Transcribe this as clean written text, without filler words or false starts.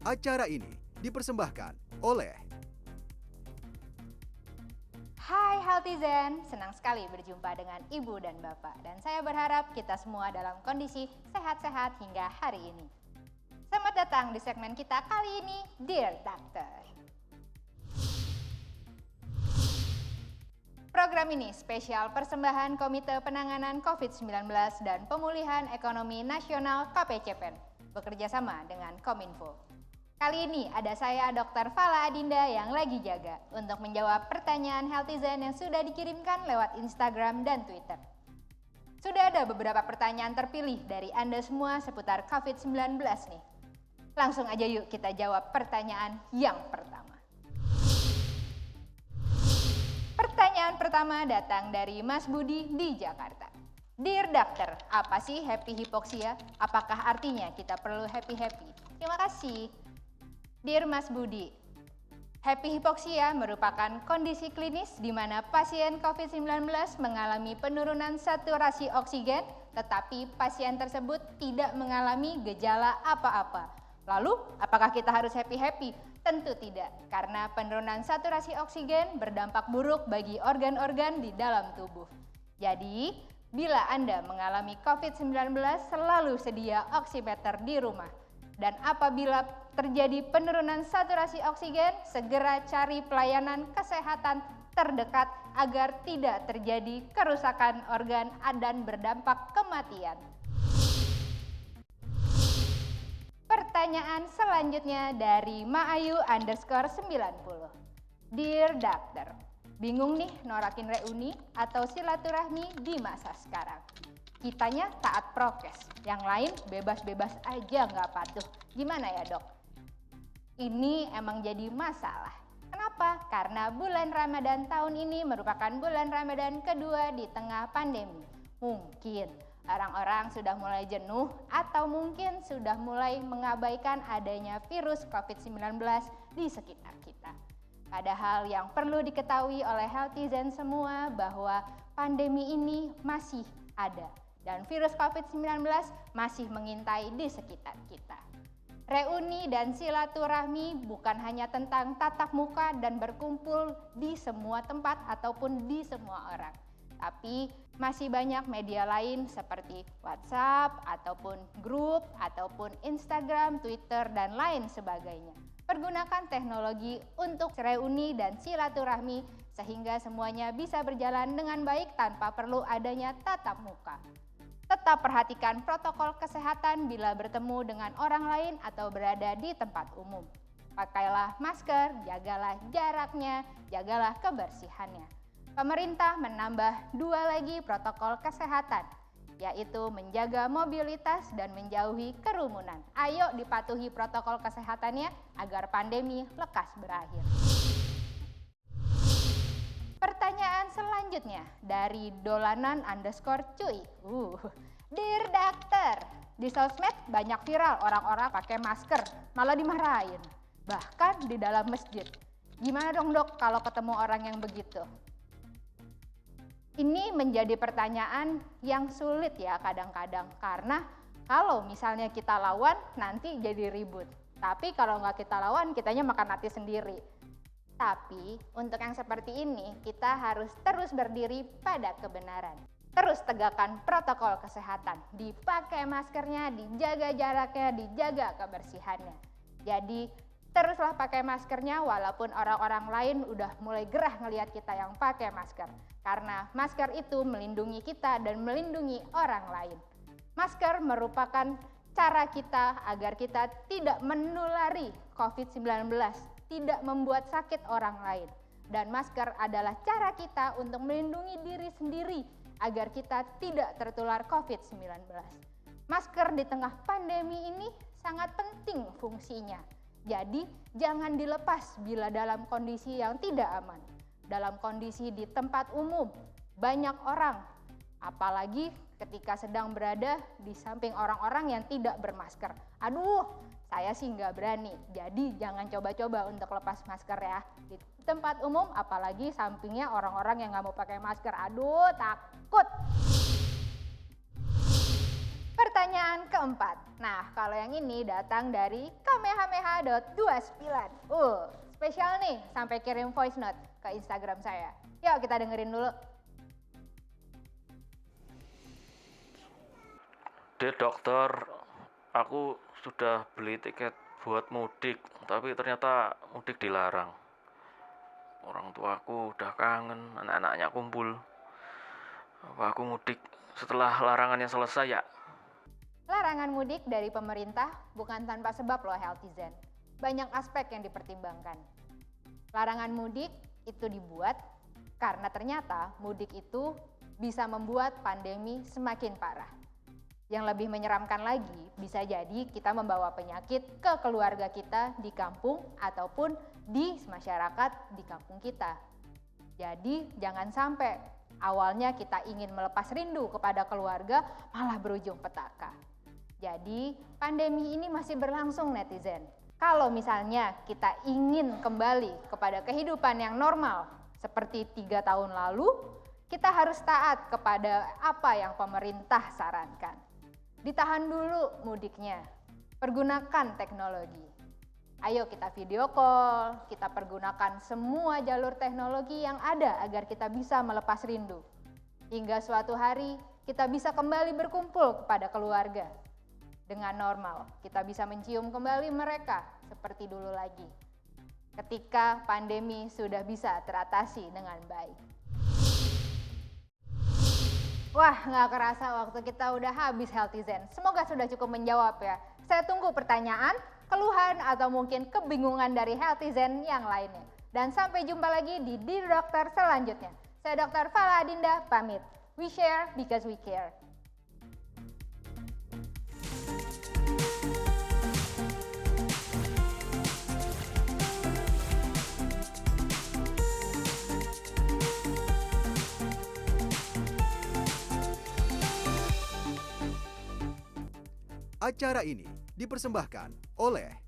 Acara ini dipersembahkan oleh Hai Healthyzen, senang sekali berjumpa dengan Ibu dan Bapak. Dan saya berharap kita semua dalam kondisi sehat-sehat hingga hari ini. Selamat datang di segmen kita kali ini, Dear Doctor. Program ini spesial persembahan Komite Penanganan COVID-19 dan Pemulihan Ekonomi Nasional KPCPEN, bekerja sama dengan Kominfo. Kali ini ada saya Dr. Fala Adinda yang lagi jaga untuk menjawab pertanyaan Healthyzen yang sudah dikirimkan lewat Instagram dan Twitter. Sudah ada beberapa pertanyaan terpilih dari Anda semua seputar COVID-19 nih. Langsung aja yuk kita jawab pertanyaan yang pertama. Pertanyaan pertama datang dari Mas Budi di Jakarta. Dear Doctor, apa sih happy hypoxia? Apakah artinya kita perlu happy-happy? Terima kasih. Dear Mas Budi, happy hypoxia merupakan kondisi klinis di mana pasien COVID-19 mengalami penurunan saturasi oksigen, tetapi pasien tersebut tidak mengalami gejala apa-apa. Lalu, apakah kita harus happy-happy? Tentu tidak, karena penurunan saturasi oksigen berdampak buruk bagi organ-organ di dalam tubuh. Jadi, bila Anda mengalami COVID-19, selalu sedia oximeter di rumah. Dan apabila terjadi penurunan saturasi oksigen, segera cari pelayanan kesehatan terdekat agar tidak terjadi kerusakan organ dan berdampak kematian. Pertanyaan selanjutnya dari Maayu_90. Dear Doctor, bingung nih norakin reuni atau silaturahmi di masa sekarang. Kitanya taat prokes, yang lain bebas-bebas aja nggak patuh. Gimana ya dok? Ini emang jadi masalah. Kenapa? Karena bulan Ramadan tahun ini merupakan bulan Ramadan kedua di tengah pandemi. Mungkin orang-orang sudah mulai jenuh atau mungkin sudah mulai mengabaikan adanya virus COVID-19 di sekitar kita. Padahal yang perlu diketahui oleh Healthyzen semua bahwa pandemi ini masih ada dan virus COVID-19 masih mengintai di sekitar kita. Reuni dan silaturahmi bukan hanya tentang tatap muka dan berkumpul di semua tempat ataupun di semua orang. Tapi masih banyak media lain seperti WhatsApp, ataupun grup, ataupun Instagram, Twitter, dan lain sebagainya. Pergunakan teknologi untuk reuni dan silaturahmi sehingga semuanya bisa berjalan dengan baik tanpa perlu adanya tatap muka. Tetap perhatikan protokol kesehatan bila bertemu dengan orang lain atau berada di tempat umum. Pakailah masker, jagalah jaraknya, jagalah kebersihannya. Pemerintah menambah 2 lagi protokol kesehatan, yaitu menjaga mobilitas dan menjauhi kerumunan. Ayo dipatuhi protokol kesehatannya agar pandemi lekas berakhir. Pertanyaan selanjutnya dari Dolanan_cuy. Dear Doctor, di sosmed banyak viral orang-orang pakai masker, malah dimarahin. Bahkan di dalam masjid. Gimana dong dok kalau ketemu orang yang begitu? Ini menjadi pertanyaan yang sulit ya kadang-kadang, karena kalau misalnya kita lawan nanti jadi ribut. Tapi kalau nggak kita lawan, kitanya makan hati sendiri. Tapi untuk yang seperti ini, kita harus terus berdiri pada kebenaran. Terus tegakkan protokol kesehatan, dipakai maskernya, dijaga jaraknya, dijaga kebersihannya. Jadi teruslah pakai maskernya walaupun orang-orang lain udah mulai gerah ngelihat kita yang pakai masker. Karena masker itu melindungi kita dan melindungi orang lain. Masker merupakan cara kita agar kita tidak menulari COVID-19, tidak membuat sakit orang lain. Dan masker adalah cara kita untuk melindungi diri sendiri agar kita tidak tertular COVID-19. Masker di tengah pandemi ini sangat penting fungsinya. Jadi jangan dilepas bila dalam kondisi yang tidak aman. Dalam kondisi di tempat umum, banyak orang, apalagi ketika sedang berada di samping orang-orang yang tidak bermasker. Aduh, saya sih nggak berani, jadi jangan coba-coba untuk lepas masker ya. Di tempat umum, apalagi sampingnya orang-orang yang nggak mau pakai masker. Aduh, takut. Pertanyaan keempat. Nah, kalau yang ini datang dari kamehameha.29. Spesial nih, sampai kirim voice note ke Instagram saya. Yuk kita dengerin dulu. Dear dokter, aku sudah beli tiket buat mudik, tapi ternyata mudik dilarang. Orang tuaku udah kangen, anak-anaknya kumpul. Apa aku mudik setelah larangannya selesai ya? Larangan mudik dari pemerintah bukan tanpa sebab loh Healthyzen. Banyak aspek yang dipertimbangkan. Larangan mudik itu dibuat karena ternyata mudik itu bisa membuat pandemi semakin parah. Yang lebih menyeramkan lagi, bisa jadi kita membawa penyakit ke keluarga kita di kampung ataupun di masyarakat di kampung kita. Jadi jangan sampai awalnya kita ingin melepas rindu kepada keluarga malah berujung petaka. Jadi pandemi ini masih berlangsung netizen. Kalau misalnya kita ingin kembali kepada kehidupan yang normal seperti 3 tahun lalu, kita harus taat kepada apa yang pemerintah sarankan. Ditahan dulu mudiknya, pergunakan teknologi. Ayo kita video call, kita pergunakan semua jalur teknologi yang ada agar kita bisa melepas rindu. Hingga suatu hari kita bisa kembali berkumpul kepada keluarga. Dengan normal, kita bisa mencium kembali mereka seperti dulu lagi. Ketika pandemi sudah bisa teratasi dengan baik. Wah, nggak kerasa waktu kita udah habis Healthyzen. Semoga sudah cukup menjawab ya. Saya tunggu pertanyaan, keluhan, atau mungkin kebingungan dari Healthyzen yang lainnya. Dan sampai jumpa lagi di Dear Dokter selanjutnya. Saya Dr. Fala Adinda pamit. We share because we care. Acara ini dipersembahkan oleh